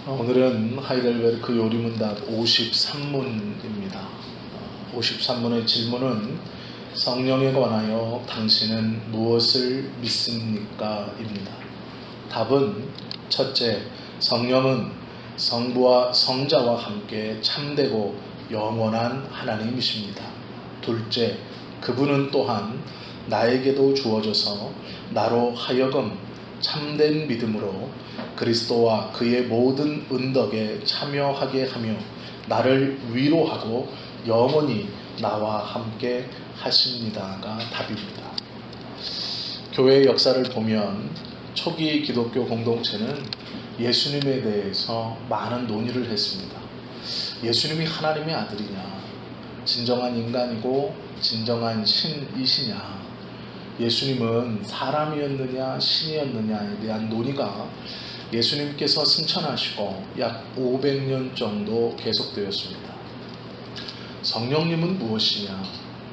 오늘은 하이델베르크 요리문답 53문입니다. 53문의 질문은 성령에 관하여 당신은 무엇을 믿습니까? 입니다. 답은 첫째, 성령은 성부와 성자와 함께 참되고 영원한 하나님이십니다. 둘째, 그분은 또한 나에게도 주어져서 나로 하여금 참된 믿음으로 그리스도와 그의 모든 은덕에 참여하게 하며 나를 위로하고 영원히 나와 함께 하십니다가 답입니다. 교회의 역사를 보면 초기 기독교 공동체는 예수님에 대해서 많은 논의를 했습니다. 예수님이 하나님의 아들이냐, 진정한 인간이고 진정한 신이시냐, 예수님은 사람이었느냐 신이었느냐에 대한 논의가 예수님께서 승천하시고 약 500년 정도 계속되었습니다. 성령님은 무엇이냐?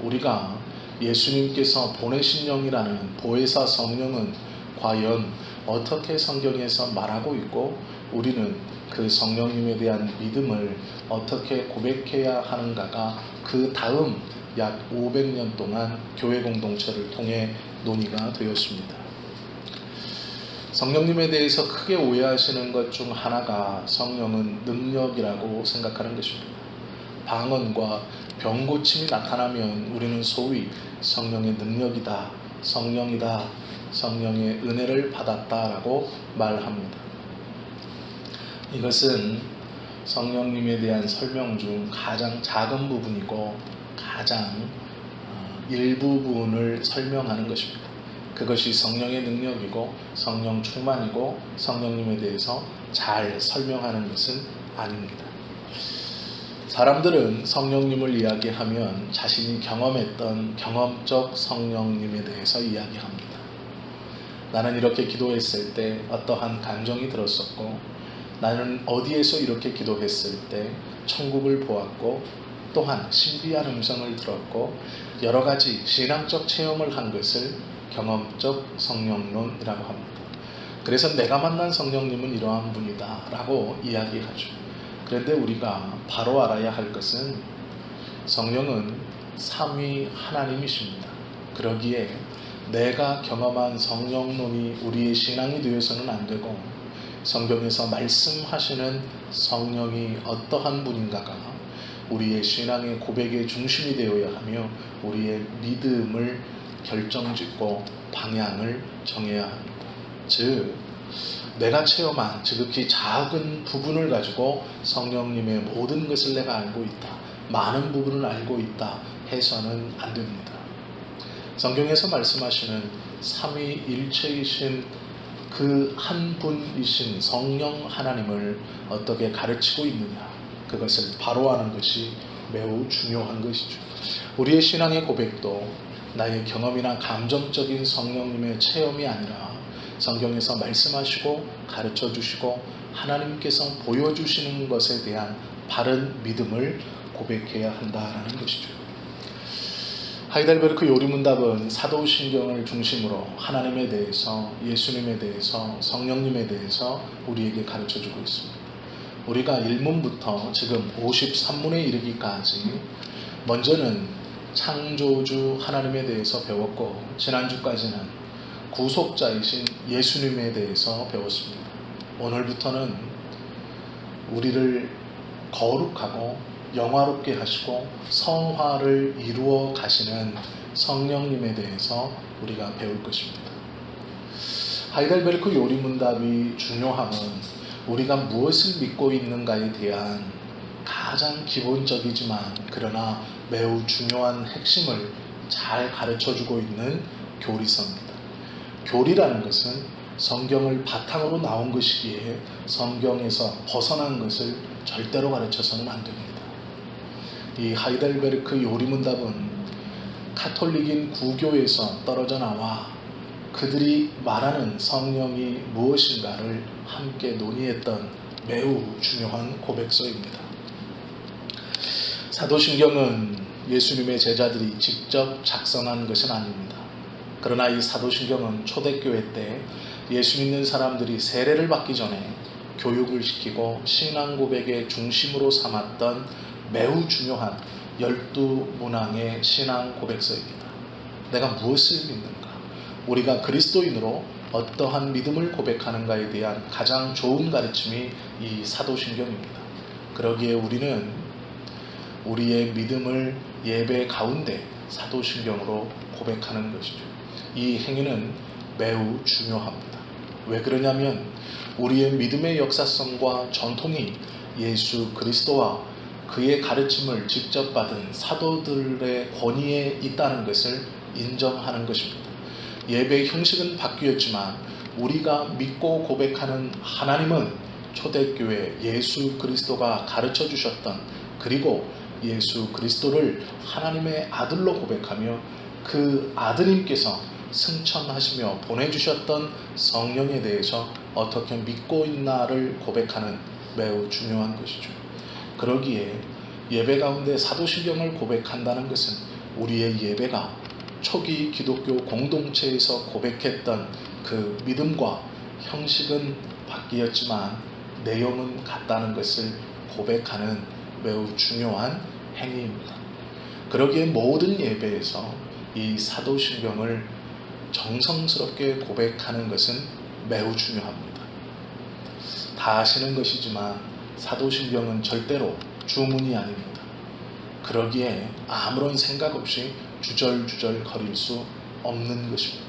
우리가 예수님께서 보내신 영이라는 보혜사 성령은 과연 어떻게 성경에서 말하고 있고 우리는 그 성령님에 대한 믿음을 어떻게 고백해야 하는가가 그 다음 약 500년 동안 교회 공동체를 통해 논의가 되었습니다. 성령님에 대해서 크게 오해하시는 것 중 하나가 성령은 능력이라고 생각하는 것입니다. 방언과 병고침이 나타나면 우리는 소위 성령의 능력이다, 성령이다, 성령의 은혜를 받았다라고 말합니다. 이것은 성령님에 대한 설명 중 가장 작은 부분이고 가장 일부분을 설명하는 것입니다. 그것이 성령의 능력이고 성령 충만이고 성령님에 대해서 잘 설명하는 것은 아닙니다. 사람들은 성령님을 이야기하면 자신이 경험했던 경험적 성령님에 대해서 이야기합니다. 나는 이렇게 기도했을 때 어떠한 감정이 들었었고, 나는 어디에서 이렇게 기도했을 때 천국을 보았고, 또한 신비한 음성을 들었고, 여러 가지 신앙적 체험을 한 것을 경험적 성령론이라고 합니다. 그래서 내가 만난 성령님은 이러한 분이다 라고 이야기하죠. 그런데 우리가 바로 알아야 할 것은 성령은 삼위 하나님이십니다. 그러기에 내가 경험한 성령론이 우리의 신앙이 되어서는 안 되고, 성경에서 말씀하시는 성령이 어떠한 분인가가 우리의 신앙의 고백의 중심이 되어야 하며 우리의 믿음을 결정짓고 방향을 정해야 합니다. 즉, 내가 체험한 지극히 작은 부분을 가지고 성령님의 모든 것을 내가 알고 있다, 많은 부분을 알고 있다 해서는 안 됩니다. 성경에서 말씀하시는 삼위일체이신 그 한 분이신 성령 하나님을 어떻게 가르치고 있느냐, 그것을 바로 아는 것이 매우 중요한 것이죠. 우리의 신앙의 고백도 나의 경험이나 감정적인 성령님의 체험이 아니라 성경에서 말씀하시고 가르쳐 주시고 하나님께서 보여주시는 것에 대한 바른 믿음을 고백해야 한다라는 것이죠. 하이델베르크 요리문답은 사도신경을 중심으로 하나님에 대해서, 예수님에 대해서, 성령님에 대해서 우리에게 가르쳐주고 있습니다. 우리가 1문부터 지금 53문에 이르기까지 먼저는 창조주 하나님에 대해서 배웠고, 지난주까지는 구속자이신 예수님에 대해서 배웠습니다. 오늘부터는 우리를 거룩하고 영화롭게 하시고 성화를 이루어 가시는 성령님에 대해서 우리가 배울 것입니다. 하이델베르크 요리문답이 중요함은 우리가 무엇을 믿고 있는가에 대한 가장 기본적이지만 그러나 매우 중요한 핵심을 잘 가르쳐주고 있는 교리서입니다. 교리라는 것은 성경을 바탕으로 나온 것이기에 성경에서 벗어난 것을 절대로 가르쳐서는 안 됩니다. 이 하이델베르크 요리문답은 카톨릭인 구교에서 떨어져 나와 그들이 말하는 성령이 무엇인가를 함께 논의했던 매우 중요한 고백서입니다. 사도신경은 예수님의 제자들이 직접 작성한 것은 아닙니다. 그러나 이 사도신경은 초대교회 때 예수 믿는 사람들이 세례를 받기 전에 교육을 시키고 신앙 고백의 중심으로 삼았던 매우 중요한 12문항의 신앙 고백서입니다. 내가 무엇을 믿는가? 우리가 그리스도인으로 어떠한 믿음을 고백하는가에 대한 가장 좋은 가르침이 이 사도신경입니다. 그러기에 우리는 우리의 믿음을 예배 가운데 사도신경으로 고백하는 것이죠. 이 행위는 매우 중요합니다. 왜 그러냐면 우리의 믿음의 역사성과 전통이 예수 그리스도와 그의 가르침을 직접 받은 사도들의 권위에 있다는 것을 인정하는 것입니다. 예배의 형식은 바뀌었지만 우리가 믿고 고백하는 하나님은 초대교회 예수 그리스도가 가르쳐 주셨던, 그리고 예수 그리스도를 하나님의 아들로 고백하며 그 아드님께서 승천하시며 보내주셨던 성령에 대해서 어떻게 믿고 있나를 고백하는 매우 중요한 것이죠. 그러기에 예배 가운데 사도신경을 고백한다는 것은 우리의 예배가 초기 기독교 공동체에서 고백했던 그 믿음과 형식은 바뀌었지만 내용은 같다는 것을 고백하는 매우 중요한 행위입니다. 그러기에 모든 예배에서 이 사도신경을 정성스럽게 고백하는 것은 매우 중요합니다. 다 아시는 것이지만 사도신경은 절대로 주문이 아닙니다. 그러기에 아무런 생각 없이 주절주절 거릴 수 없는 것입니다.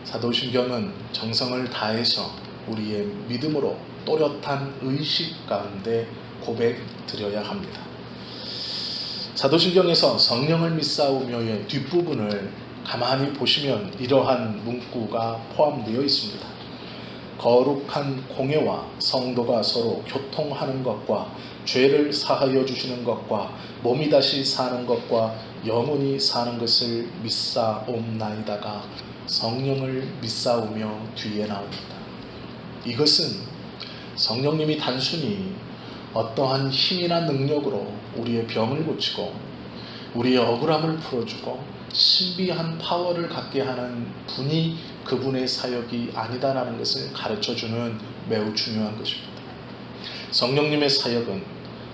사도신경은 정성을 다해서 우리의 믿음으로 또렷한 의식 가운데 고백 드려야 합니다. 사도신경에서 성령을 믿사오며의 뒷부분을 가만히 보시면 이러한 문구가 포함되어 있습니다. 거룩한 공예와 성도가 서로 교통하는 것과 죄를 사하여 주시는 것과 몸이 다시 사는 것과 영원히 사는 것을 믿사옵나이다가 성령을 믿사오며 뒤에 나옵니다. 이것은 성령님이 단순히 어떠한 힘이나 능력으로 우리의 병을 고치고 우리의 억울함을 풀어주고 신비한 파워를 갖게 하는 분이 그분의 사역이 아니다라는 것을 가르쳐주는 매우 중요한 것입니다. 성령님의 사역은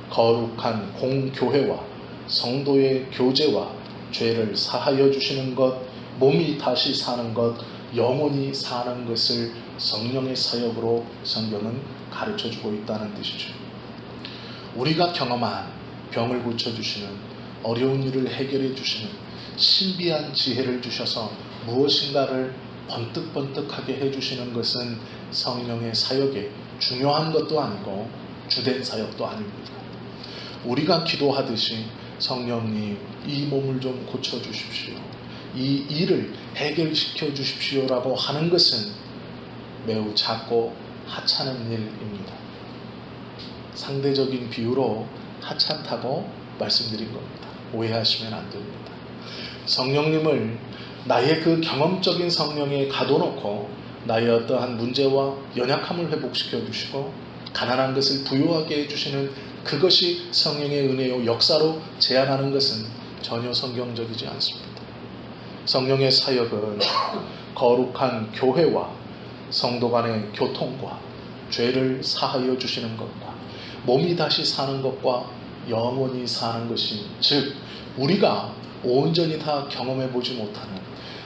거룩한 공교회와 성도의 교제와 죄를 사하여 주시는 것, 몸이 다시 사는 것, 영원히 사는 것을 성령의 사역으로 성경은 가르쳐주고 있다는 뜻이죠. 우리가 경험한 병을 고쳐주시는, 어려운 일을 해결해 주시는 신비한 지혜를 주셔서 무엇인가를 번뜩번뜩하게 해주시는 것은 성령의 사역에 중요한 것도 아니고 주된 사역도 아닙니다. 우리가 기도하듯이 성령님 이 몸을 좀 고쳐주십시오, 이 일을 해결시켜 주십시오라고 하는 것은 매우 작고 하찮은 일입니다. 상대적인 비유로 하찮다고 말씀드린 겁니다. 오해하시면 안 됩니다. 성령님을 나의 그 경험적인 성령에 가둬놓고 나의 어떠한 문제와 연약함을 회복시켜 주시고 가난한 것을 부유하게 해주시는 그것이 성령의 은혜요 역사로 제안하는 것은 전혀 성경적이지 않습니다. 성령의 사역은 거룩한 교회와 성도 간의 교통과 죄를 사하여 주시는 것과 몸이 다시 사는 것과 영원히 사는 것이, 즉 우리가 온전히 다 경험해 보지 못하는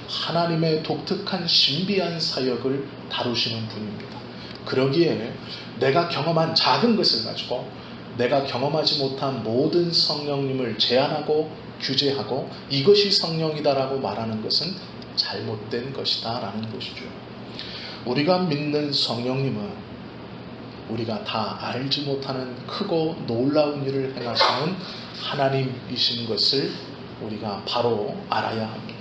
하나님의 독특한 신비한 사역을 다루시는 분입니다. 그러기에 내가 경험한 작은 것을 가지고 내가 경험하지 못한 모든 성령님을 제한하고 규제하고 이것이 성령이다라고 말하는 것은 잘못된 것이다 라는 것이죠. 우리가 믿는 성령님은 우리가 다 알지 못하는 크고 놀라운 일을 행하시는 하나님이신 것을 우리가 바로 알아야 합니다.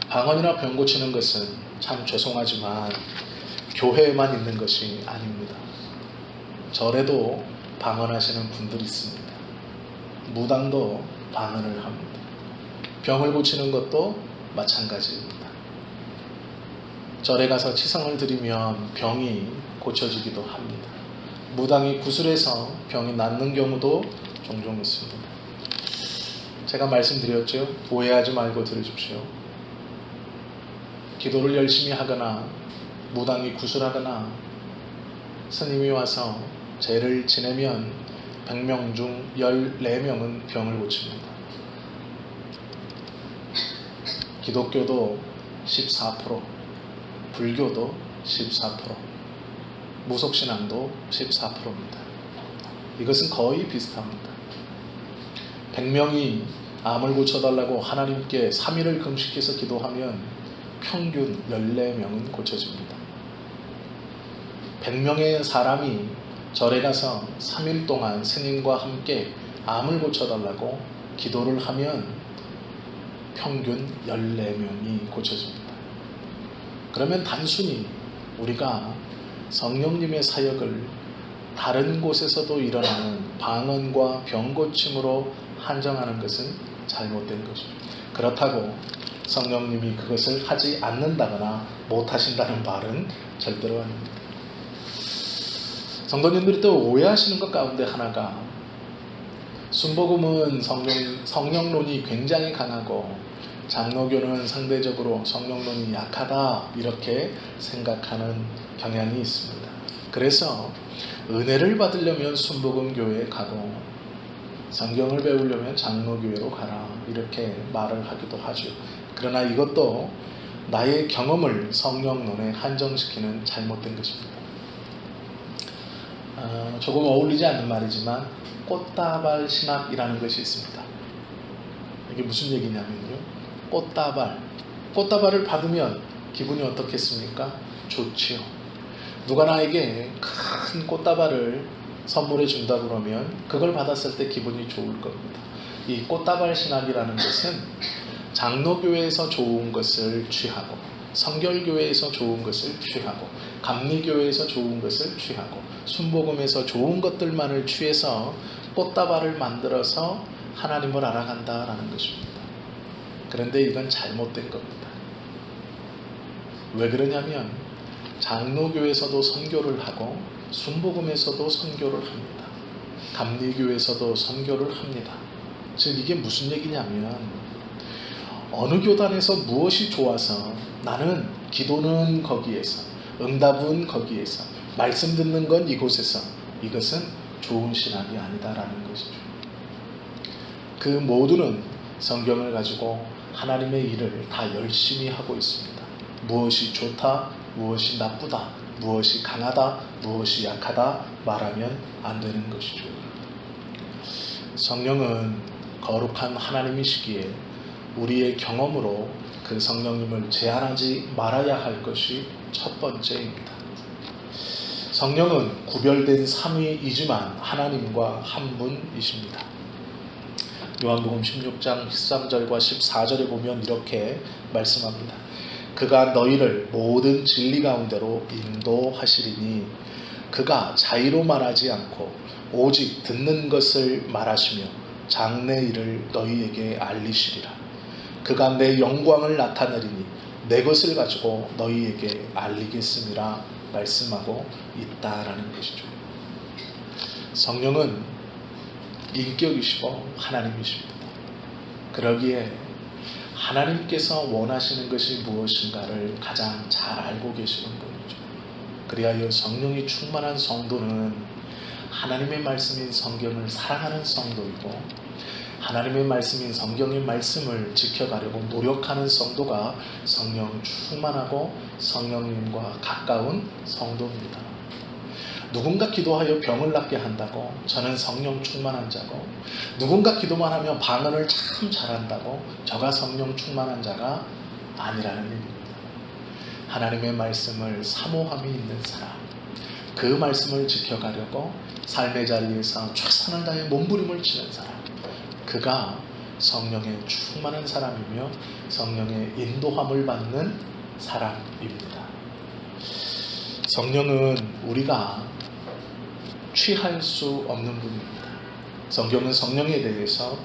방언이나 병 고치는 것은 참 죄송하지만 교회에만 있는 것이 아닙니다. 절에도 방언하시는 분들이 있습니다. 무당도 방언을 합니다. 병을 고치는 것도 마찬가지입니다. 절에 가서 치성을 드리면 병이 고쳐지기도 합니다. 무당이 구슬해서 병이 낫는 경우도 종종 있습니다. 제가 말씀드렸죠. 오해하지 말고 들으십시오. 기도를 열심히 하거나 무당이 구술하거나 스님이 와서 제를 지내면 100명 중 14명은 병을 고칩니다. 기독교도 14%, 불교도 14%, 무속신앙도 14%입니다. 이것은 거의 비슷합니다. 100명이 암을 고쳐달라고 하나님께 3일을 금식해서 기도하면 평균 14명은 고쳐집니다. 100명의 사람이 절에 가서 3일 동안 스님과 함께 암을 고쳐달라고 기도를 하면 평균 14명이 고쳐집니다. 그러면 단순히 우리가 성령님의 사역을 다른 곳에서도 일어나는 방언과 병고침으로 한정하는 것은 잘못된 것입니다. 그렇다고 성령님이 그것을 하지 않는다거나 못하신다는 말은 절대로 아닙니다. 성도님들이 또 오해하시는 것 가운데 하나가 순복음은 성령론이 굉장히 강하고 장로교는 상대적으로 성령론이 약하다 이렇게 생각하는 경향이 있습니다. 그래서 은혜를 받으려면 순복음교회에 가고 성경을 배우려면 장로교회로 가라 이렇게 말을 하기도 하죠. 그러나 이것도 나의 경험을 성령론에 한정시키는 잘못된 것입니다. 조금 어울리지 않는 말이지만 꽃다발 신학이라는 것이 있습니다. 이게 무슨 얘기냐면요, 꽃다발을 받으면 기분이 어떻겠습니까? 좋지요. 누가 나에게 큰 꽃다발을 선물해 준다 그러면 그걸 받았을 때 기분이 좋을 겁니다. 이 꽃다발 신학이라는 것은 장로교회에서 좋은 것을 취하고 성결교회에서 좋은 것을 취하고 감리교회에서 좋은 것을 취하고 순복음에서 좋은 것들만을 취해서 꽃다발을 만들어서 하나님을 알아간다라는 것입니다. 그런데 이건 잘못된 겁니다. 왜 그러냐면 장로교에서도 선교를 하고 순복음에서도 선교를 합니다. 감리교에서도 선교를 합니다. 즉 이게 무슨 얘기냐면 어느 교단에서 무엇이 좋아서 나는 기도는 거기에서 응답은 거기에서 말씀 듣는 건 이곳에서 이것은 좋은 신학이 아니다라는 것이죠. 그 모두는 성경을 가지고 하나님의 일을 다 열심히 하고 있습니다. 무엇이 좋다, 무엇이 나쁘다, 무엇이 강하다, 무엇이 약하다 말하면 안 되는 것이죠. 성령은 거룩한 하나님이시기에 우리의 경험으로 그 성령님을 제한하지 말아야 할 것이 첫 번째입니다. 성령은 구별된 삼위이지만 하나님과 한 분이십니다. 요한복음 16장 13절과 14절에 보면 이렇게 말씀합니다. 그가 너희를 모든 진리 가운데로 인도하시리니 그가 자의로 말하지 않고 오직 듣는 것을 말하시며 장래 일을 너희에게 알리시리라. 그가 내 영광을 나타내리니 내 것을 가지고 너희에게 알리겠음이라 말씀하고 있다라는 것이죠. 성령은 인격이시고 하나님이십니다. 그러기에 하나님께서 원하시는 것이 무엇인가를 가장 잘 알고 계시는 분이죠. 그리하여 성령이 충만한 성도는 하나님의 말씀인 성경을 사랑하는 성도이고 하나님의 말씀인 성경의 말씀을 지켜가려고 노력하는 성도가 성령 충만하고 성령님과 가까운 성도입니다. 누군가 기도하여 병을 낫게 한다고 저는 성령 충만한 자고 누군가 기도만 하면 방언을 참 잘한다고 저가 성령 충만한 자가 아니라는 얘기입니다. 하나님의 말씀을 사모함이 있는 사람, 그 말씀을 지켜가려고 삶의 자리에서 최선을 다해 몸부림을 치는 사람, 그가 성령에 충만한 사람이며 성령의 인도함을 받는 사람입니다. 성령은 우리가 취할 수 없는 분입니다. 성경은 성령에 대해서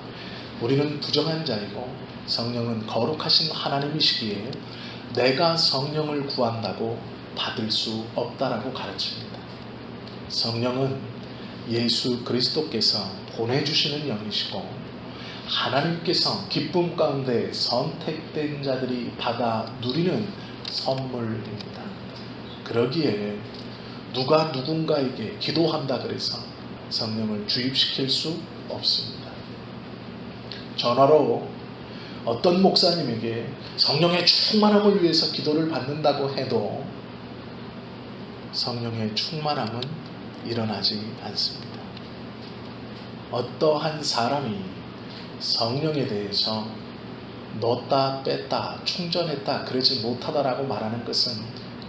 우리는 부정한 자이고 성령은 거룩하신 하나님이시기에 내가 성령을 구한다고 받을 수 없다라고 가르칩니다. 성령은 예수 그리스도께서 보내주시는 영이시고 하나님께서 기쁨 가운데 선택된 자들이 받아 누리는 선물입니다. 그러기에 누가 누군가에게 기도한다 그래서 성령을 주입시킬 수 없습니다. 전화로 어떤 목사님에게 성령의 충만함을 위해서 기도를 받는다고 해도 성령의 충만함은 일어나지 않습니다. 어떠한 사람이 성령에 대해서 넣었다 뺐다 충전했다 그러지 못하다라고 말하는 것은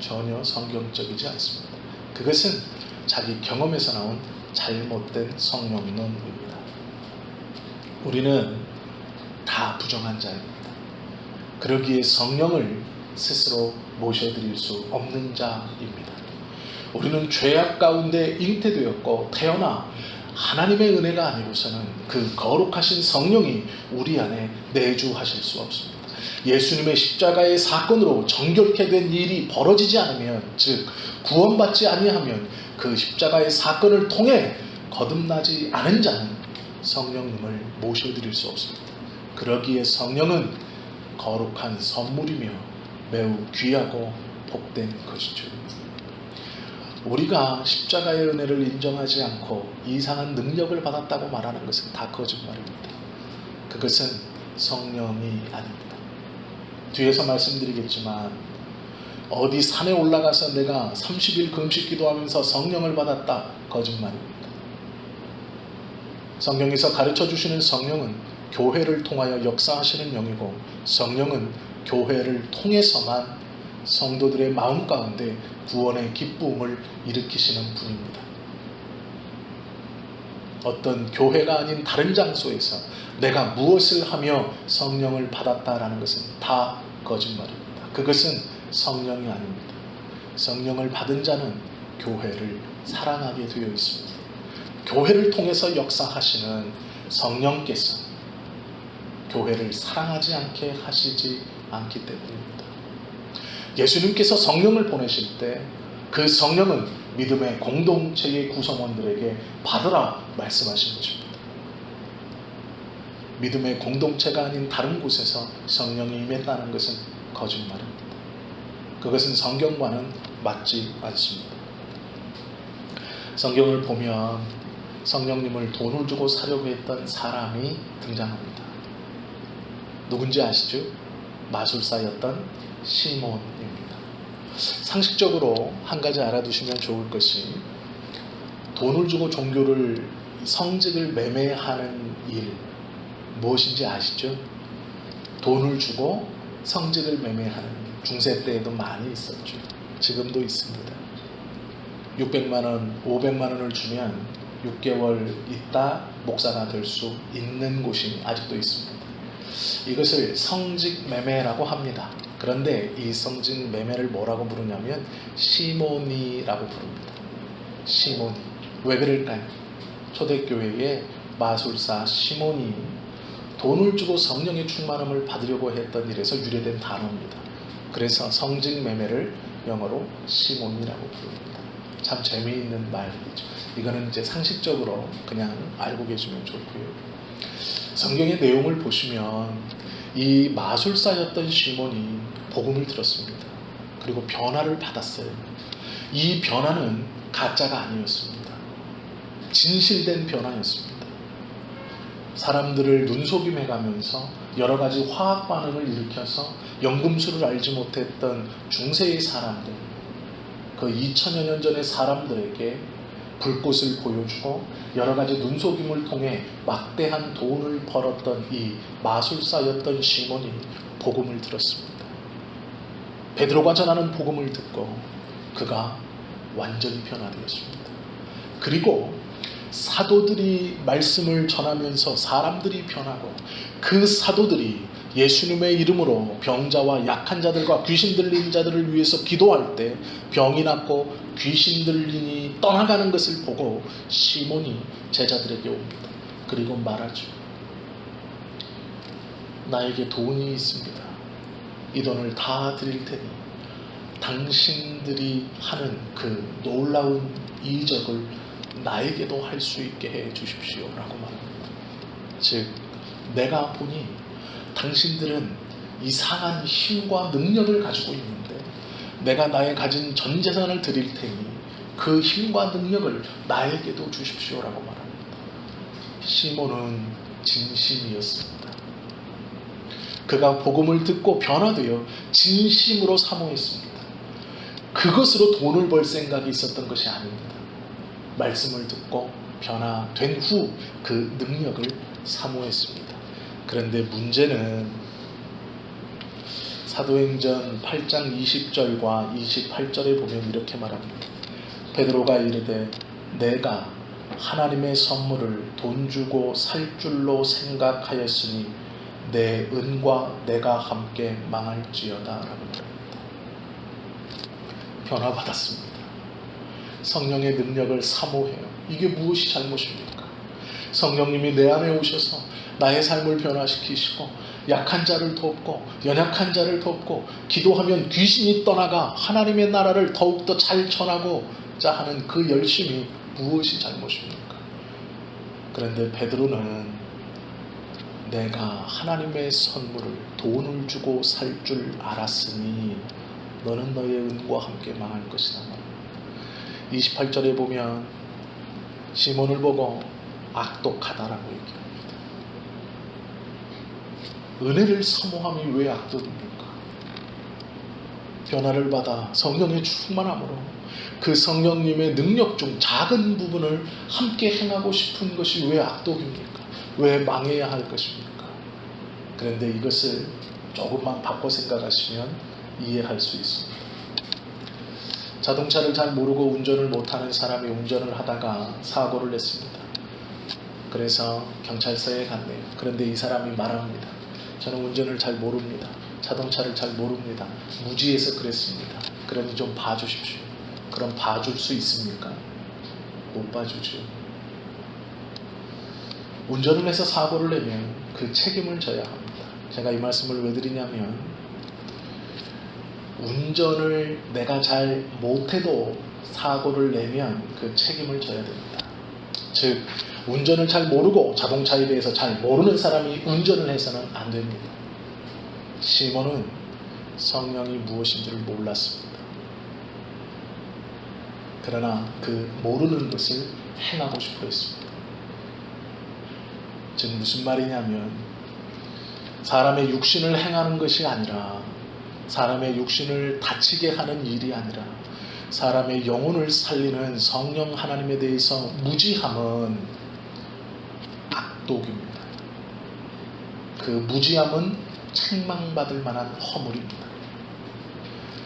전혀 성경적이지 않습니다. 그것은 자기 경험에서 나온 잘못된 성령론입니다. 우리는 다 부정한 자입니다. 그러기에 성령을 스스로 모셔드릴 수 없는 자입니다. 우리는 죄악 가운데 잉태되었고 태어나 하나님의 은혜가 아니고서는 그 거룩하신 성령이 우리 안에 내주하실 수 없습니다. 예수님의 십자가의 사건으로 정결케 된 일이 벌어지지 않으면, 즉 구원받지 아니하면 그 십자가의 사건을 통해 거듭나지 않은 자는 성령님을 모셔드릴 수 없습니다. 그러기에 성령은 거룩한 선물이며 매우 귀하고 복된 것이죠. 우리가 십자가의 은혜를 인정하지 않고 이상한 능력을 받았다고 말하는 것은 다 거짓말입니다. 그것은 성령이 아닙니다. 뒤에서 말씀드리겠지만 어디 산에 올라가서 내가 30일 금식 기도하면서 성령을 받았다, 거짓말입니다. 성경에서 가르쳐 주시는 성령은 교회를 통하여 역사하시는 영이고, 성령은 교회를 통해서만 성도들의 마음 가운데 구원의 기쁨을 일으키시는 분입니다. 어떤 교회가 아닌 다른 장소에서 내가 무엇을 하며 성령을 받았다라는 것은 다 거짓말입니다. 그것은 성령이 아닙니다. 성령을 받은 자는 교회를 사랑하게 되어 있습니다. 교회를 통해서 역사하시는 성령께서 교회를 사랑하지 않게 하시지 않기 때문입니다. 예수님께서 성령을 보내실 때 그 성령은 믿음의 공동체의 구성원들에게 받으라 말씀하신 것입니다. 믿음의 공동체가 아닌 다른 곳에서 성령이 임했다는 것은 거짓말입니다. 그것은 성경과는 맞지 않습니다. 성경을 보면 성령님을 돈을 주고 사려고 했던 사람이 등장합니다. 누군지 아시죠? 마술사였던 시몬입니다. 상식적으로 한 가지 알아두시면 좋을 것이, 돈을 주고 종교를, 성직을 매매하는 일 무엇인지 아시죠? 돈을 주고 성직을 매매하는 일, 중세 때에도 많이 있었죠. 지금도 있습니다. 600만 원, 500만 원을 주면 6개월 있다 목사가 될 수 있는 곳이 아직도 있습니다. 이것을 성직 매매라고 합니다. 그런데 이 성직 매매를 뭐라고 부르냐면 시모니라고 부릅니다. 시모니. 왜 그럴까요? 초대교회의 마술사 시몬이 돈을 주고 성령의 충만함을 받으려고 했던 일에서 유래된 단어입니다. 그래서 성직 매매를 영어로 시몬이라고 부릅니다. 참 재미있는 말이죠. 이거는 이제 상식적으로 그냥 알고 계시면 좋고요. 성경의 내용을 보시면 이 마술사였던 시몬이 복음을 들었습니다. 그리고 변화를 받았어요. 이 변화는 가짜가 아니었습니다. 진실된 변화였습니다. 사람들을 눈속임해가면서 여러 가지 화학 반응을 일으켜서 연금술을 알지 못했던 중세의 사람들, 그 2000여 년 전의 사람들에게 불꽃을 보여주고 여러 가지 눈속임을 통해 막대한 돈을 벌었던 이 마술사였던 시몬이 복음을 들었습니다. 베드로가 전하는 복음을 듣고 그가 완전히 변화되었습니다. 그리고 사도들이 말씀을 전하면서 사람들이 변하고, 그 사도들이 예수님의 이름으로 병자와 약한 자들과 귀신 들린 자들을 위해서 기도할 때 병이 낫고 귀신 들린이 떠나가는 것을 보고 시몬이 제자들에게 옵니다. 그리고 말하죠. 나에게 돈이 있습니다. 이 돈을 다 드릴 테니 당신들이 하는 그 놀라운 이적을 나에게도 할 수 있게 해 주십시오 라고 말합니다. 즉, 내가 보니 당신들은 이상한 힘과 능력을 가지고 있는데 내가 나의 가진 전 재산을 드릴 테니 그 힘과 능력을 나에게도 주십시오라고 말합니다. 시몬은 진심이었습니다. 그가 복음을 듣고 변화되어 진심으로 사모했습니다. 그것으로 돈을 벌 생각이 있었던 것이 아닙니다. 말씀을 듣고 변화된 후 그 능력을 사모했습니다. 그런데 문제는 사도행전 8장 20절과 28절에 보면 이렇게 말합니다. 베드로가 이르되 내가 하나님의 선물을 돈 주고 살 줄로 생각하였으니 내 은과 내가 함께 망할지어다 라고 말합니다. 변화받았습니다. 성령의 능력을 사모해요. 이게 무엇이 잘못입니까? 성령님이 내 안에 오셔서 나의 삶을 변화시키시고 약한 자를 돕고 연약한 자를 돕고 기도하면 귀신이 떠나가 하나님의 나라를 더욱더 잘 전하고자 하는 그 열심이 무엇이 잘못입니까? 그런데 베드로는 내가 하나님의 선물을 돈을 주고 살 줄 알았으니 너는 너의 은과 함께 망할 것이다. 28절에 보면 시몬을 보고 악독하다라고 얘기합니다. 은혜를 사모함이 왜 악독입니까? 변화를 받아 성령의 충만함으로 그 성령님의 능력 중 작은 부분을 함께 행하고 싶은 것이 왜 악독입니까? 왜 망해야 할 것입니까? 그런데 이것을 조금만 바꿔 생각하시면 이해할 수 있습니다. 자동차를 잘 모르고 운전을 못하는 사람이 운전을 하다가 사고를 냈습니다. 그래서 경찰서에 갔네요. 그런데 이 사람이 말합니다. 저는 운전을 잘 모릅니다. 자동차를 잘 모릅니다. 무지해서 그랬습니다. 그러니 좀 봐주십시오. 그럼 봐줄 수 있습니까? 못 봐주죠. 운전을 해서 사고를 내면 그 책임을 져야 합니다. 제가 이 말씀을 왜 드리냐면 운전을 내가 잘 못해도 사고를 내면 그 책임을 져야 됩니다. 즉 운전을 잘 모르고 자동차에 대해서 잘 모르는 사람이 운전을 해서는 안 됩니다. 시몬은 성령이 무엇인지를 몰랐습니다. 그러나 그 모르는 것을 행하고 싶어 했습니다. 즉 무슨 말이냐면 사람의 육신을 행하는 것이 아니라 사람의 육신을 다치게 하는 일이 아니라 사람의 영혼을 살리는 성령 하나님에 대해서 무지함은 악독입니다. 그 무지함은 책망받을 만한 허물입니다.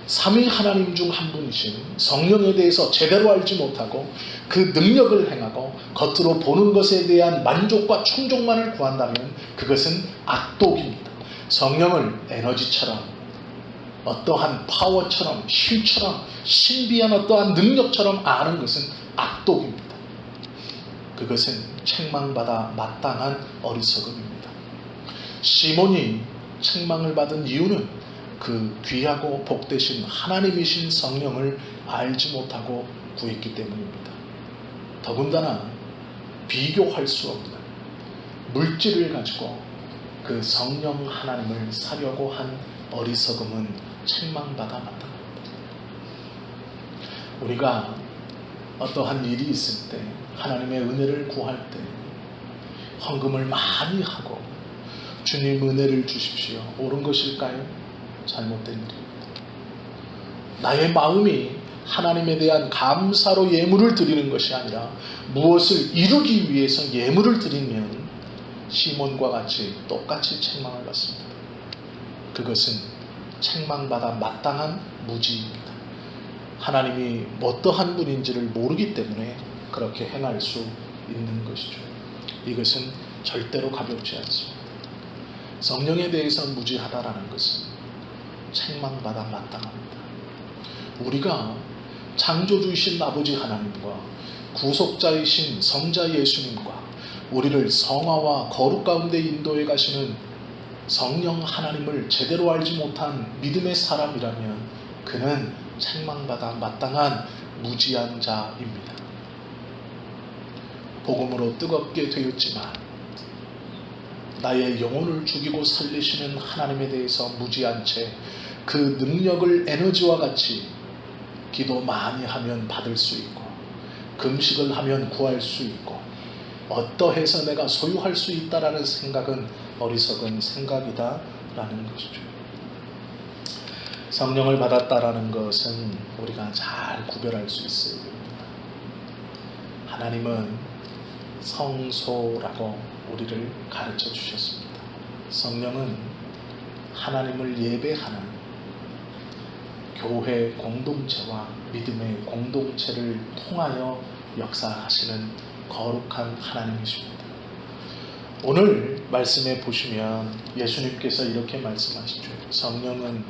삼위 하나님 중 한 분이신 성령에 대해서 제대로 알지 못하고 그 능력을 행하고 겉으로 보는 것에 대한 만족과 충족만을 구한다면 그것은 악독입니다. 성령을 에너지처럼 어떠한 파워처럼 힘처럼 신비한 어떠한 능력처럼 아는 것은 악독입니다. 그것은 책망받아 마땅한 어리석음입니다. 시몬이 책망을 받은 이유는 그 귀하고 복되신 하나님이신 성령을 알지 못하고 구했기 때문입니다. 더군다나 비교할 수 없는 물질을 가지고 그 성령 하나님을 사려고 한 어리석음은 책망받아 마땅합니다. 우리가 어떠한 일이 있을 때 하나님의 은혜를 구할 때 헌금을 많이 하고 주님 은혜를 주십시오. 옳은 것일까요? 잘못된 일입니다. 나의 마음이 하나님에 대한 감사로 예물을 드리는 것이 아니라 무엇을 이루기 위해서 예물을 드리면 시몬과 같이 똑같이 책망을 받습니다. 그것은 책망받아 마땅한 무지입니다. 하나님이 어떠한 분인지를 모르기 때문에 그렇게 행할 수 있는 것이죠. 이것은 절대로 가볍지 않습니다. 성령에 대해서 무지하다라는 것은 책망받아 마땅합니다. 우리가 창조주이신 아버지 하나님과 구속자이신 성자 예수님과 우리를 성화와 거룩 가운데 인도해 가시는 성령 하나님을 제대로 알지 못한 믿음의 사람이라면 그는 책망받아 마땅한 무지한 자입니다. 복음으로 뜨겁게 되었지만 나의 영혼을 죽이고 살리시는 하나님에 대해서 무지한 채 그 능력을 에너지와 같이 기도 많이 하면 받을 수 있고, 금식을 하면 구할 수 있고, 어떠해서 내가 소유할 수 있다라는 생각은 어리석은 생각이다라는 것이죠. 성령을 받았다라는 것은 우리가 잘 구별할 수 있어야 됩니다. 하나님은 성소라고 우리를 가르쳐 주셨습니다. 성령은 하나님을 예배하는 교회 공동체와 믿음의 공동체를 통하여 역사하시는 거룩한 하나님이십니다. 오늘 말씀에 보시면 예수님께서 이렇게 말씀하시죠. 성령은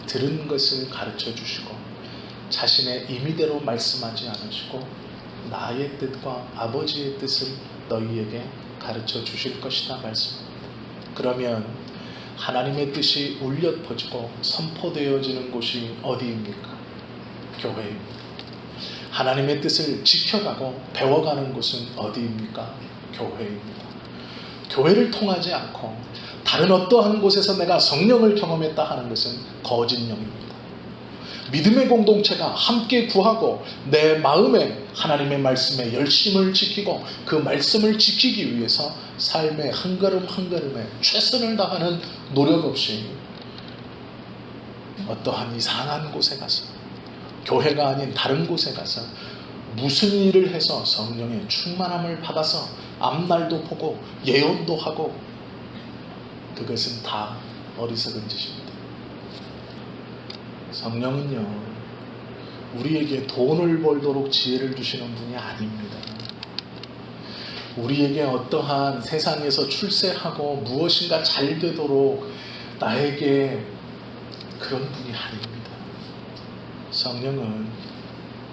들은 것을 가르쳐 주시고 자신의 임의대로 말씀하지 않으시고 나의 뜻과 아버지의 뜻을 너희에게 가르쳐 주실 것이다 말씀입니다. 그러면 하나님의 뜻이 울려 퍼지고 선포되어지는 곳이 어디입니까? 교회입니다. 하나님의 뜻을 지켜가고 배워가는 곳은 어디입니까? 교회입니다. 교회를 통하지 않고 다른 어떠한 곳에서 내가 성령을 경험했다 하는 것은 거짓령입니다. 믿음의 공동체가 함께 구하고 내 마음에 하나님의 말씀에 열심을 지키고 그 말씀을 지키기 위해서 삶의 한 걸음 한 걸음에 최선을 다하는 노력 없이 어떠한 이상한 곳에 가서, 교회가 아닌 다른 곳에 가서 무슨 일을 해서 성령의 충만함을 받아서 앞날도 보고 예언도 하고, 그것은 다 어리석은 짓입니다. 성령은요, 우리에게 돈을 벌도록 지혜를 주시는 분이 아닙니다. 우리에게 어떠한 세상에서 출세하고 무엇인가 잘 되도록 나에게 그런 분이 아닙니다. 성령은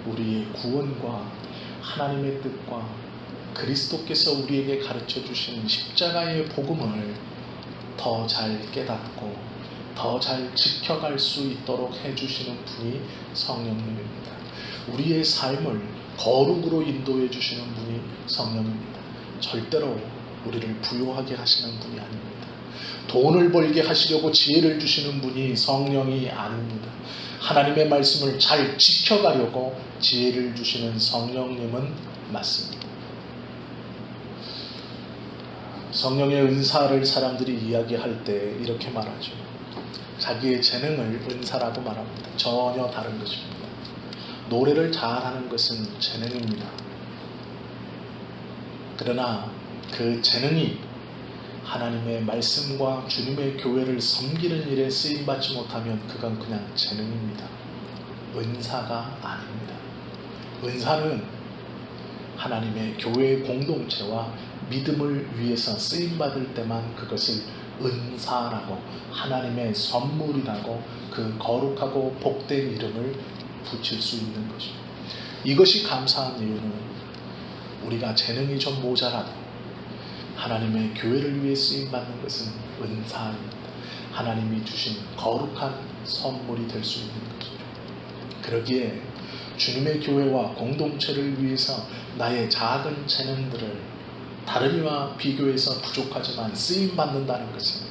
우리의 구원과 하나님의 뜻과 그리스도께서 우리에게 가르쳐 주신 십자가의 복음을 더 잘 깨닫고 더 잘 지켜갈 수 있도록 해주시는 분이 성령님입니다. 우리의 삶을 거룩으로 인도해 주시는 분이 성령입니다. 절대로 우리를 부요하게 하시는 분이 아닙니다. 돈을 벌게 하시려고 지혜를 주시는 분이 성령이 아닙니다. 하나님의 말씀을 잘 지켜가려고 지혜를 주시는 성령님은 맞습니다. 성령의 은사를 사람들이 이야기할 때 이렇게 말하죠. 자기의 재능을 은사라고 말합니다. 전혀 다른 것입니다. 노래를 잘하는 것은 재능입니다. 그러나 그 재능이 하나님의 말씀과 주님의 교회를 섬기는 일에 쓰임받지 못하면 그건 그냥 재능입니다. 은사가 아닙니다. 은사는 하나님의 교회의 공동체와 믿음을 위해서 쓰임받을 때만 그것을 은사라고, 하나님의 선물이라고, 그 거룩하고 복된 이름을 붙일 수 있는 것입니다. 이것이 감사한 이유는 우리가 재능이 좀 모자라도 하나님의 교회를 위해 쓰임받는 것은 은사입니다. 하나님이 주신 거룩한 선물이 될 수 있는 것이죠. 그러기에 주님의 교회와 공동체를 위해서 나의 작은 재능들을 다른 이와 비교해서 부족하지만 쓰임받는다는 것은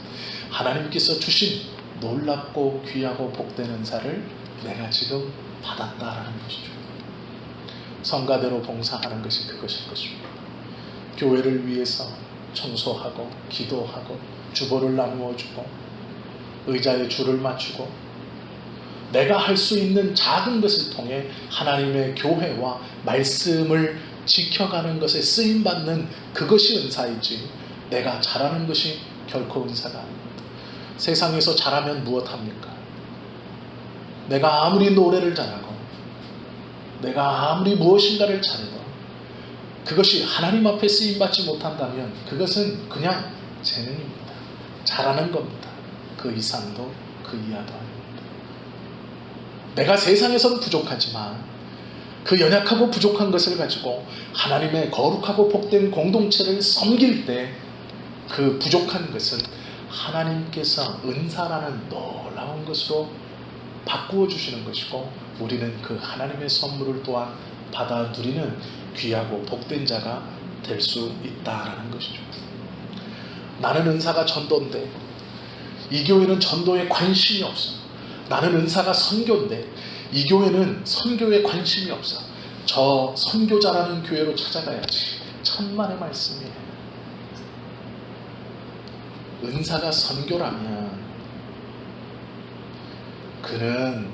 하나님께서 주신 놀랍고 귀하고 복된 은사를 내가 지금 받았다라는 것이죠. 성가대로 봉사하는 것이 그것일 것입니다. 교회를 위해서 청소하고 기도하고 주보를 나누어 주고 의자에 줄을 맞추고 내가 할 수 있는 작은 것을 통해 하나님의 교회와 말씀을 지켜가는 것에 쓰임받는 그것이 은사이지, 내가 잘하는 것이 결코 은사가 아닙니다. 세상에서 잘하면 무엇합니까? 내가 아무리 노래를 잘하고 내가 아무리 무엇인가를 잘해도 그것이 하나님 앞에 쓰임받지 못한다면 그것은 그냥 재능입니다. 잘하는 겁니다. 그 이상도 그 이하도 아닙니다. 내가 세상에서는 부족하지만 그 연약하고 부족한 것을 가지고 하나님의 거룩하고 복된 공동체를 섬길 때 그 부족한 것은 하나님께서 은사라는 놀라운 것으로 바꾸어 주시는 것이고, 우리는 그 하나님의 선물을 또한 받아 누리는 귀하고 복된 자가 될 수 있다라는 것이죠. 나는 은사가 전도인데 이 교회는 전도에 관심이 없어. 나는 은사가 선교인데 이 교회는 선교에 관심이 없어. 저 선교자라는 교회로 찾아가야지. 천만의 말씀이에요. 은사가 선교라면 그는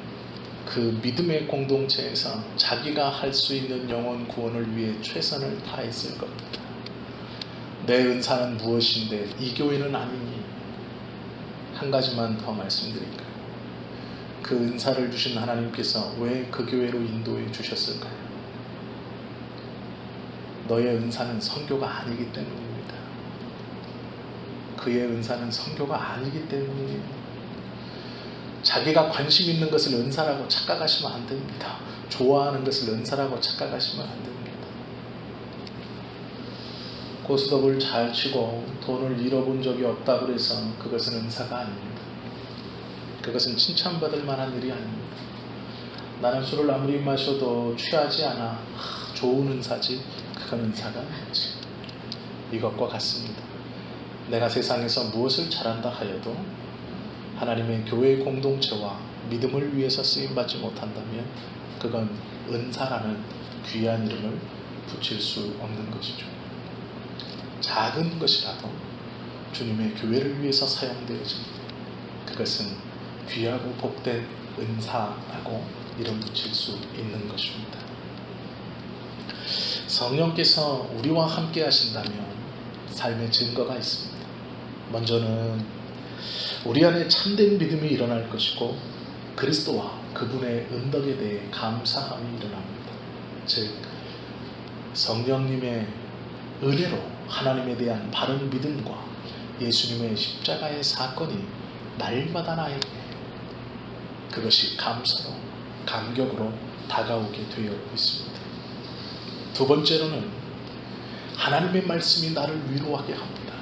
그 믿음의 공동체에서 자기가 할 수 있는 영혼 구원을 위해 최선을 다했을 겁니다. 내 은사는 무엇인데 이 교회는 아니니? 한 가지만 더 말씀드릴까요? 그 은사를 주신 하나님께서 왜 그 교회로 인도해 주셨을까요? 너의 은사는 선교가 아니기 때문입니다. 그의 은사는 선교가 아니기 때문이에요. 자기가 관심 있는 것을 은사라고 착각하시면 안 됩니다. 좋아하는 것을 은사라고 착각하시면 안 됩니다. 고스톱을 잘 치고 돈을 잃어본 적이 없다고 해서 그것은 은사가 아닙니다. 그것은 칭찬받을 만한 일이 아닙니다. 나는 술을 아무리 마셔도 취하지 않아. 좋은 은사지. 그건 은사가 아니지. 이것과 같습니다. 내가 세상에서 무엇을 잘한다 하여도 하나님의 교회 공동체와 믿음을 위해서 쓰임받지 못한다면 그건 은사라는 귀한 이름을 붙일 수 없는 것이죠. 작은 것이라도 주님의 교회를 위해서 사용되어집니다. 그것은 귀하고 복된 은사라고 이름 붙일 수 있는 것입니다. 성령께서 우리와 함께 하신다면 삶의 증거가 있습니다. 먼저는 우리 안에 참된 믿음이 일어날 것이고 그리스도와 그분의 은덕에 대해 감사함이 일어납니다. 즉 성령님의 은혜로 하나님에 대한 바른 믿음과 예수님의 십자가의 사건이 날마다 나에게 그것이 감사로 감격으로 다가오게 되어 있습니다. 두 번째로는 하나님의 말씀이 나를 위로하게 합니다.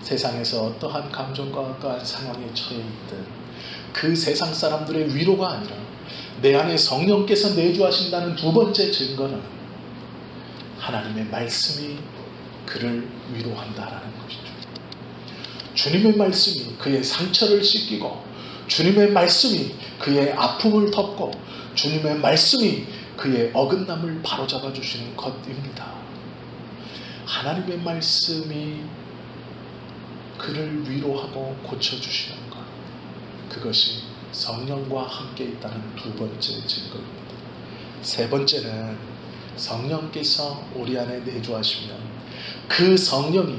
세상에서 어떠한 감정과 어떠한 상황에 처해 있든 그 세상 사람들의 위로가 아니라 내 안에 성령께서 내주하신다는 두 번째 증거는 하나님의 말씀이 그를 위로한다라는 것이죠. 주님의 말씀이 그의 상처를 씻기고 주님의 말씀이 그의 아픔을 덮고 주님의 말씀이 그의 어긋남을 바로잡아 주시는 것입니다. 하나님의 말씀이 그를 위로하고 고쳐주시는 것, 그것이 성령과 함께 있다는 두 번째 증거입니다. 세 번째는 성령께서 우리 안에 내주하시면 그 성령이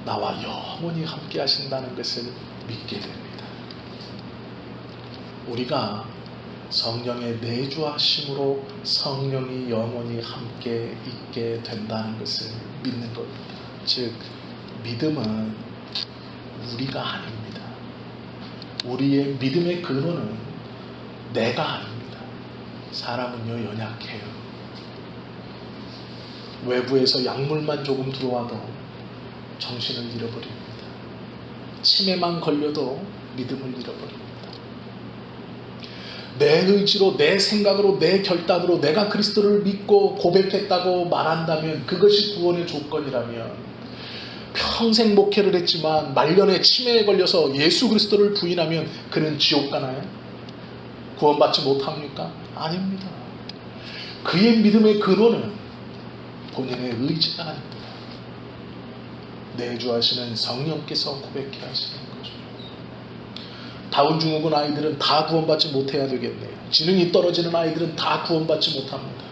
나와 영원히 함께 하신다는 것을 믿게 됩니다. 우리가 성령의 내주하심으로 성령이 영원히 함께 있게 된다는 것을 믿는 겁니다. 즉 믿음은 우리가 아닙니다. 우리의 믿음의 근원은 내가 아닙니다. 사람은요 연약해요. 외부에서 약물만 조금 들어와도 정신을 잃어버립니다. 치매만 걸려도 믿음을 잃어버립니다. 내 의지로, 내 생각으로, 내 결단으로 내가 그리스도를 믿고 고백했다고 말한다면 그것이 구원의 조건이라면 평생 목회를 했지만 말년에 치매에 걸려서 예수 그리스도를 부인하면 그는 지옥 가나요? 구원받지 못합니까? 아닙니다. 그의 믿음의 근원은 본인의 의지가 아닙니다. 내주하시는 성령께서 고백해 하시는 거죠. 다운증후군 아이들은 다 구원받지 못해야 되겠네요. 지능이 떨어지는 아이들은 다 구원받지 못합니다.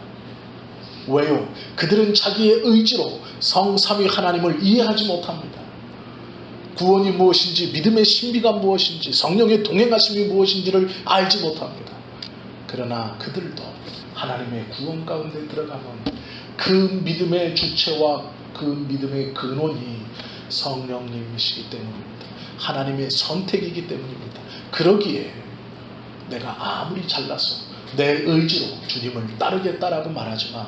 왜요? 그들은 자기의 의지로 성삼위 하나님을 이해하지 못합니다. 구원이 무엇인지, 믿음의 신비가 무엇인지, 성령의 동행하심이 무엇인지를 알지 못합니다. 그러나 그들도 하나님의 구원 가운데 들어가면 그 믿음의 주체와 그 믿음의 근원이 성령님이시기 때문입니다. 하나님의 선택이기 때문입니다. 그러기에 내가 아무리 잘나서 내 의지로 주님을 따르겠다라고 말하지만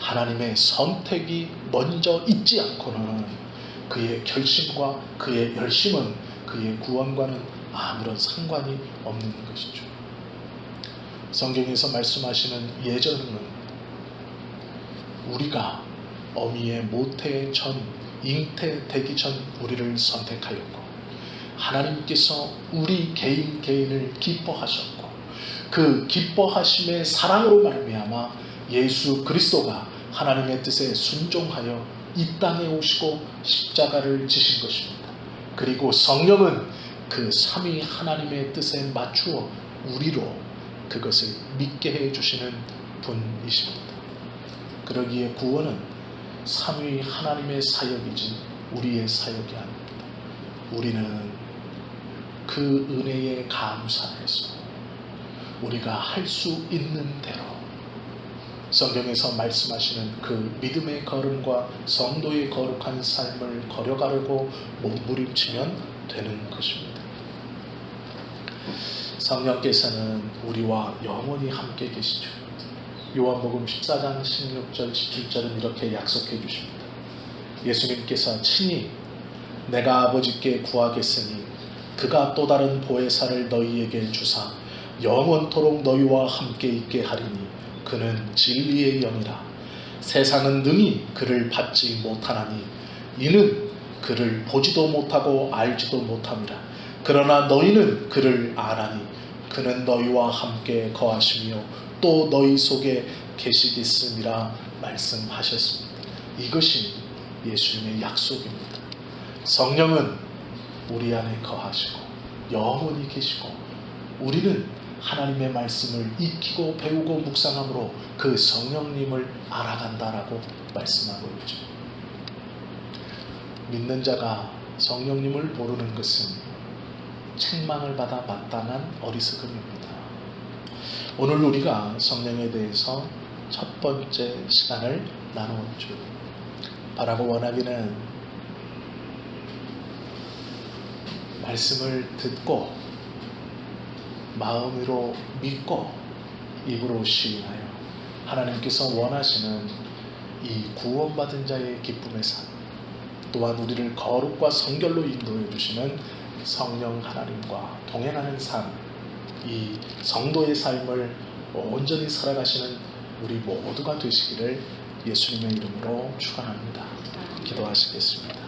하나님의 선택이 먼저 있지 않고는 그의 결심과 그의 열심은 그의 구원과는 아무런 상관이 없는 것이죠. 성경에서 말씀하시는 예전은 우리가 어미의 모태 전 잉태되기 전 우리를 선택하였고 하나님께서 우리 개인을 기뻐하셨고 그 기뻐하심의 사랑으로 말미암아 예수 그리스도가 하나님의 뜻에 순종하여 이 땅에 오시고 십자가를 지신 것입니다. 그리고 성령은 그 삼위 하나님의 뜻에 맞추어 우리로 그것을 믿게 해주시는 분이십니다. 그러기에 구원은 삼위 하나님의 사역이지 우리의 사역이 아닙니다. 우리는 그 은혜에 감사해서 우리가 할 수 있는 대로 성경에서 말씀하시는 그 믿음의 걸음과 성도의 거룩한 삶을 걸어가려고 몸부림치면 되는 것입니다. 성령께서는 우리와 영원히 함께 계시죠. 요한복음 14장 16절 17절은 이렇게 약속해 주십니다. 예수님께서 친히 내가 아버지께 구하겠으니 그가 또 다른 보혜사를 너희에게 주사 영원토록 너희와 함께 있게 하리니 그는 진리의 영이라. 세상은 능히 그를 받지 못하나니 이는 그를 보지도 못하고 알지도 못함이라. 그러나 너희는 그를 아나니 그는 너희와 함께 거하시며 또 너희 속에 계시겠음이라 말씀하셨습니다. 이것이 예수님의 약속입니다. 성령은 우리 안에 거하시고 영원히 계시고 우리는 하나님의 말씀을 익히고 배우고 묵상함으로 그 성령님을 알아간다라고 말씀하고 있죠. 믿는 자가 성령님을 모르는 것은 책망을 받아 마땅한 어리석음입니다. 오늘 우리가 성령에 대해서 첫 번째 시간을 나누었죠. 바라고 원하기는 말씀을 듣고 마음으로 믿고 입으로 시인하여 하나님께서 원하시는 이 구원받은 자의 기쁨의 삶, 또한 우리를 거룩과 성결로 인도해 주시는 성령 하나님과 동행하는 삶, 이 성도의 삶을 온전히 살아가시는 우리 모두가 되시기를 예수님의 이름으로 축원합니다. 기도하시겠습니다.